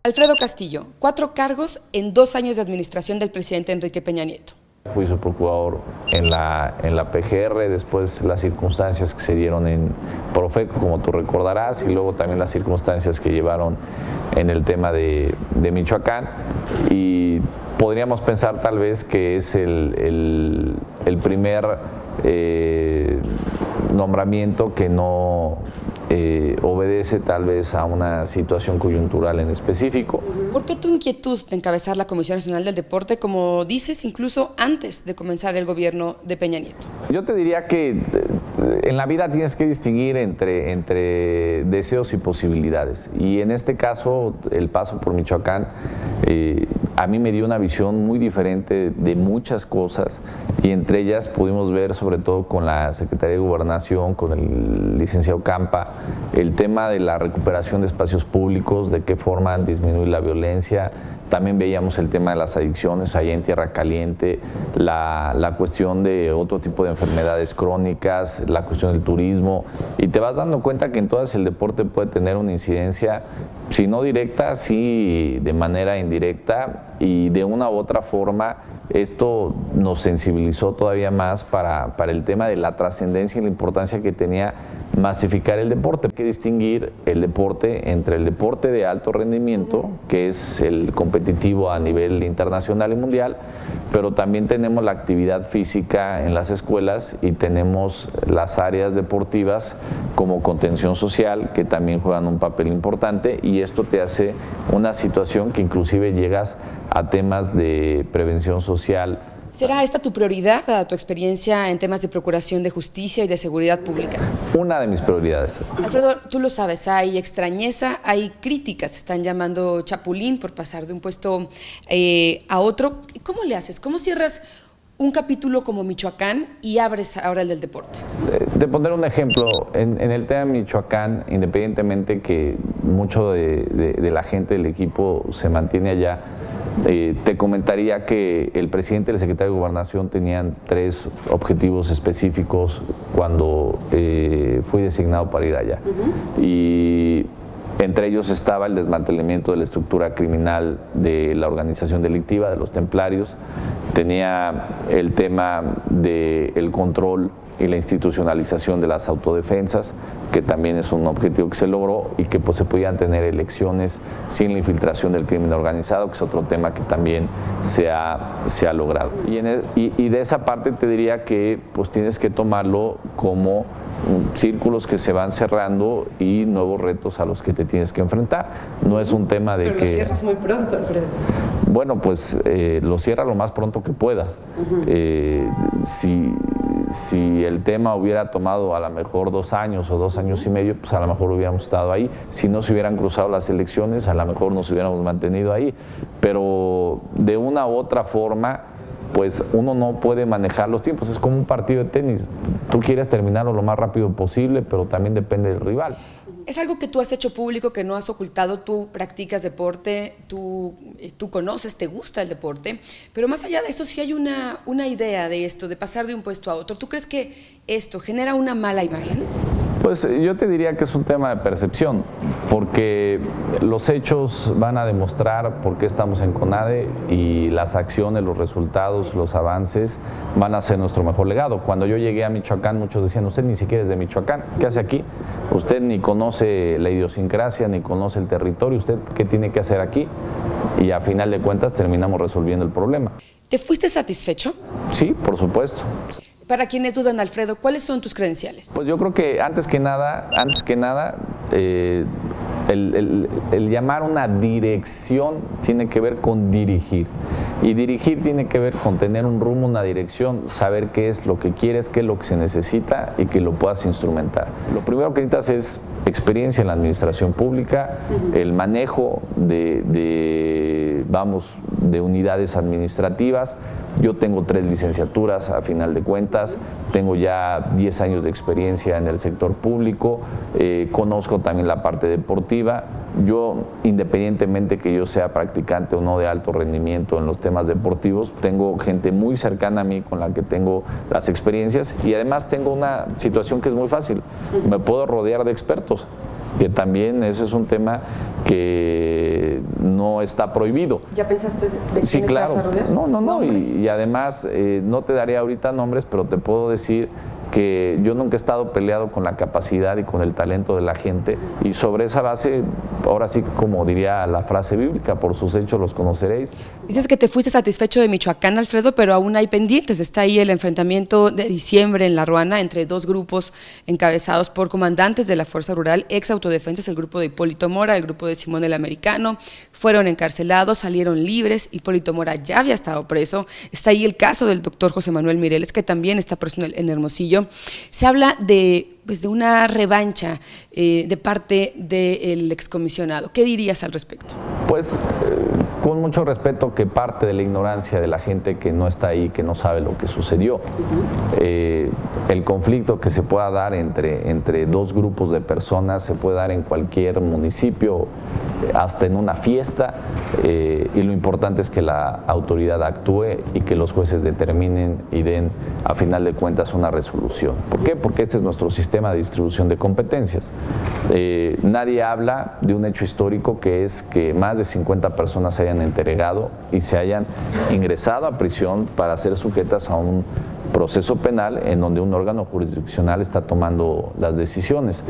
Alfredo Castillo, 4 cargos en 2 años de administración del presidente Enrique Peña Nieto. Fui su procurador en la PGR, después las circunstancias que se dieron en Profeco, como tú recordarás, y luego también las circunstancias que llevaron en el tema de Michoacán. Y podríamos pensar tal vez que es el primer nombramiento que no obedece tal vez a una situación coyuntural en específico. ¿Por qué tu inquietud de encabezar la Comisión Nacional del Deporte, como dices, incluso antes de comenzar el gobierno de Peña Nieto? Yo te diría que en la vida tienes que distinguir entre deseos y posibilidades. Y en este caso, el paso por Michoacán a mí me dio una visión muy diferente de muchas cosas, y entre ellas pudimos ver, sobre todo con la Secretaría de Gobernación, con el licenciado Campa, el tema de la recuperación de espacios públicos, de qué forma disminuir la violencia. También veíamos el tema de las adicciones allá en Tierra Caliente, la cuestión de otro tipo de enfermedades crónicas, la cuestión del turismo, y te vas dando cuenta que en todas el deporte puede tener una incidencia, si no directa, sí de manera indirecta, y de una u otra forma esto nos sensibilizó todavía más para el tema de la trascendencia y la importancia que tenía masificar el deporte. Hay que distinguir el deporte entre el deporte de alto rendimiento, que es el competitivo a nivel internacional y mundial, pero también tenemos la actividad física en las escuelas y tenemos las áreas deportivas como contención social, que también juegan un papel importante, y esto te hace una situación que inclusive llegas a temas de prevención social. ¿Será esta tu prioridad, a tu experiencia en temas de procuración de justicia y de seguridad pública? Una de mis prioridades. Alfredo, tú lo sabes, hay extrañeza, hay críticas, están llamando chapulín por pasar de un puesto a otro. ¿Cómo le haces? ¿Cómo cierras un capítulo como Michoacán y abres ahora el del deporte? Te pondré un ejemplo. En el tema de Michoacán, independientemente que mucho de la gente del equipo se mantiene allá, te comentaría que el presidente y el secretario de Gobernación tenían 3 objetivos específicos cuando fui designado para ir allá. Y entre ellos estaba el desmantelamiento de la estructura criminal de la organización delictiva de los templarios, tenía el tema del control y la institucionalización de las autodefensas, que también es un objetivo que se logró, y que pues se podían tener elecciones sin la infiltración del crimen organizado, que es otro tema que también se ha logrado. Y de esa parte te diría que pues tienes que tomarlo como círculos que se van cerrando y nuevos retos a los que te tienes que enfrentar. No es un tema de Pero que... lo cierras muy pronto, Alfredo. Bueno, pues lo cierra lo más pronto que puedas. Si el tema hubiera tomado a lo mejor 2 años o 2 años y medio, pues a lo mejor hubiéramos estado ahí. Si no se hubieran cruzado las elecciones, a lo mejor nos hubiéramos mantenido ahí. Pero de una u otra forma, pues uno no puede manejar los tiempos. Es como un partido de tenis. Tú quieres terminarlo lo más rápido posible, pero también depende del rival. Es algo que tú has hecho público, que no has ocultado. Tú practicas deporte, tú conoces, te gusta el deporte, pero más allá de eso sí hay una idea de esto, de pasar de un puesto a otro. ¿Tú crees que esto genera una mala imagen? Pues yo te diría que es un tema de percepción, porque los hechos van a demostrar por qué estamos en CONADE, y las acciones, los resultados, los avances van a ser nuestro mejor legado. Cuando yo llegué a Michoacán, muchos decían: usted ni siquiera es de Michoacán, ¿qué hace aquí? Usted ni conoce la idiosincrasia, ni conoce el territorio, ¿usted qué tiene que hacer aquí? Y a final de cuentas terminamos resolviendo el problema. ¿Te fuiste satisfecho? Sí, por supuesto. Para quienes dudan, Alfredo, ¿cuáles son tus credenciales? Pues yo creo que antes que nada, el llamar una dirección tiene que ver con dirigir. Y dirigir tiene que ver con tener un rumbo, una dirección, saber qué es lo que quieres, qué es lo que se necesita, y que lo puedas instrumentar. Lo primero que necesitas es experiencia en la administración pública, el manejo de unidades administrativas. Yo tengo 3 licenciaturas a final de cuentas, tengo ya 10 años de experiencia en el sector público, conozco también la parte deportiva. Yo, independientemente que yo sea practicante o no de alto rendimiento en los temas deportivos, tengo gente muy cercana a mí con la que tengo las experiencias, y además tengo una situación que es muy fácil: me puedo rodear de expertos, que también ese es un tema que no está prohibido. ¿Ya pensaste de quién Sí, te claro. vas a rodear? No, y además no te daré ahorita nombres, pero te puedo decir que yo nunca he estado peleado con la capacidad y con el talento de la gente, y sobre esa base, ahora sí, como diría la frase bíblica, por sus hechos los conoceréis. Dices que te fuiste satisfecho de Michoacán, Alfredo, pero aún hay pendientes. Está ahí el enfrentamiento de diciembre en La Ruana entre dos grupos encabezados por comandantes de la Fuerza Rural, ex autodefensas, el grupo de Hipólito Mora, el grupo de Simón el Americano. Fueron encarcelados, salieron libres. Hipólito Mora ya había estado preso. Está ahí el caso del doctor José Manuel Mireles, que también está preso en Hermosillo. Se habla de una revancha de parte del excomisionado. ¿Qué dirías al respecto? Pues con mucho respeto, que parte de la ignorancia de la gente que no está ahí, que no sabe lo que sucedió. El conflicto que se pueda dar entre dos grupos de personas se puede dar en cualquier municipio, hasta en una fiesta, y lo importante es que la autoridad actúe y que los jueces determinen y den a final de cuentas una resolución. ¿Por qué? Porque este es nuestro sistema de distribución de competencias. Nadie habla de un hecho histórico, que es que más de 50 personas se hayan entregado y se hayan ingresado a prisión para ser sujetas a un proceso penal en donde un órgano jurisdiccional está tomando las decisiones.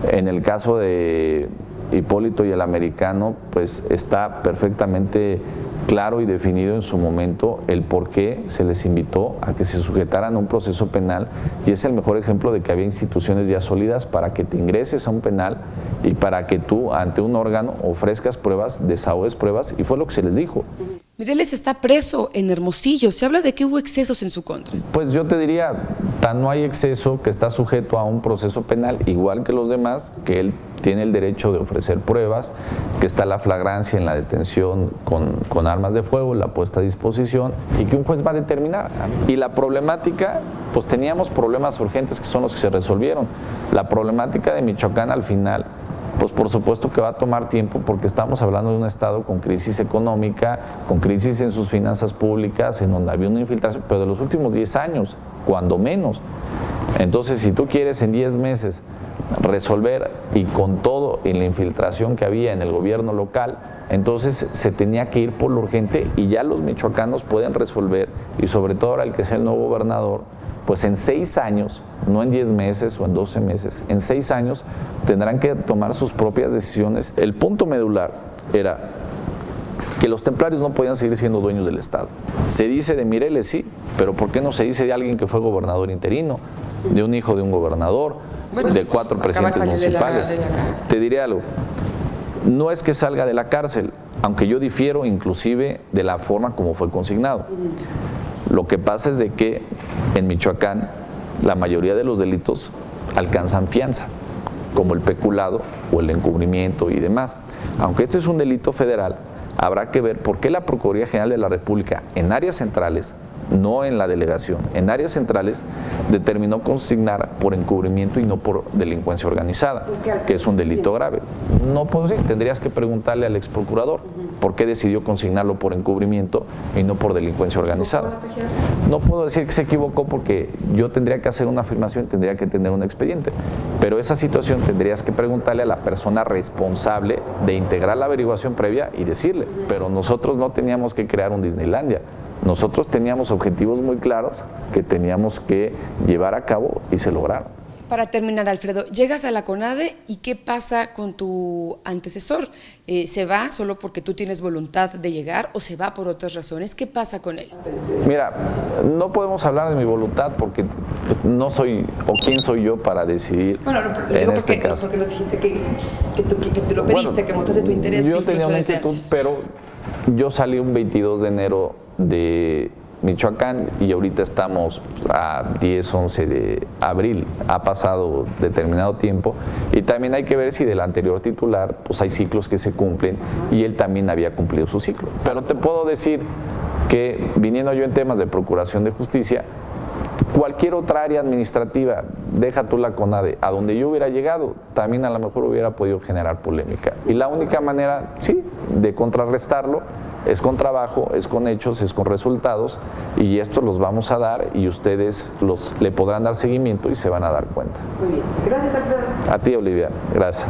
En el caso de Hipólito y el Americano, pues está perfectamente claro y definido en su momento el por qué se les invitó a que se sujetaran a un proceso penal, y es el mejor ejemplo de que había instituciones ya sólidas para que te ingreses a un penal y para que tú ante un órgano ofrezcas pruebas, desahogues pruebas, y fue lo que se les dijo. Mireles está preso en Hermosillo. Se habla de que hubo excesos en su contra. Pues yo te diría, tan no hay exceso que está sujeto a un proceso penal igual que los demás, que él tiene el derecho de ofrecer pruebas, que está la flagrancia en la detención con armas de fuego, la puesta a disposición, y que un juez va a determinar. Y la problemática, pues teníamos problemas urgentes que son los que se resolvieron. La problemática de Michoacán al final, pues por supuesto que va a tomar tiempo, porque estamos hablando de un estado con crisis económica, con crisis en sus finanzas públicas, en donde había una infiltración, pero de los últimos 10 años, cuando menos. Entonces, si tú quieres en 10 meses resolver, y con todo en la infiltración que había en el gobierno local, entonces se tenía que ir por lo urgente, y ya los michoacanos pueden resolver, y sobre todo ahora el que sea el nuevo gobernador, pues en 6 años, no en 10 meses o en 12 meses, en 6 años tendrán que tomar sus propias decisiones. El punto medular era que los templarios no podían seguir siendo dueños del Estado. Se dice de Mireles, sí, pero ¿por qué no se dice de alguien que fue gobernador interino, de un hijo de un gobernador, de 4 presidentes municipales? Te diré algo, no es que salga de la cárcel, aunque yo difiero inclusive de la forma como fue consignado. Lo que pasa es de que en Michoacán la mayoría de los delitos alcanzan fianza, como el peculado o el encubrimiento y demás. Aunque este es un delito federal, habrá que ver por qué la Procuraduría General de la República en áreas centrales, no en la delegación, en áreas centrales determinó consignar por encubrimiento y no por delincuencia organizada, que es un delito grave. No puedo decir, tendrías que preguntarle al exprocurador por qué decidió consignarlo por encubrimiento y no por delincuencia organizada. No puedo decir que se equivocó, porque yo tendría que hacer una afirmación, tendría que tener un expediente, pero esa situación tendrías que preguntarle a la persona responsable de integrar la averiguación previa y decirle. Pero nosotros no teníamos que crear un Disneylandia. Nosotros teníamos objetivos muy claros que teníamos que llevar a cabo, y se lograron. Para terminar, Alfredo, llegas a la CONADE, y ¿qué pasa con tu antecesor? ¿Se va solo porque tú tienes voluntad de llegar, o se va por otras razones? ¿Qué pasa con él? Mira, no podemos hablar de mi voluntad, porque pues, no soy, o quién soy yo para decidir. Bueno, lo digo porque nos dijiste que tú lo pediste, bueno, que mostraste tu interés. Yo tenía una inquietud, pero yo salí un 22 de enero de Michoacán, y ahorita estamos a 10, 11 de abril, ha pasado determinado tiempo, y también hay que ver si del anterior titular pues hay ciclos que se cumplen, y él también había cumplido su ciclo. Pero te puedo decir que, viniendo yo en temas de procuración de justicia, cualquier otra área administrativa, deja tú la CONADE, a donde yo hubiera llegado, también a lo mejor hubiera podido generar polémica, y la única manera, sí, de contrarrestarlo es con trabajo, es con hechos, es con resultados, y estos los vamos a dar, y ustedes le podrán dar seguimiento y se van a dar cuenta. Muy bien. Gracias, Alfredo. A ti, Olivia. Gracias.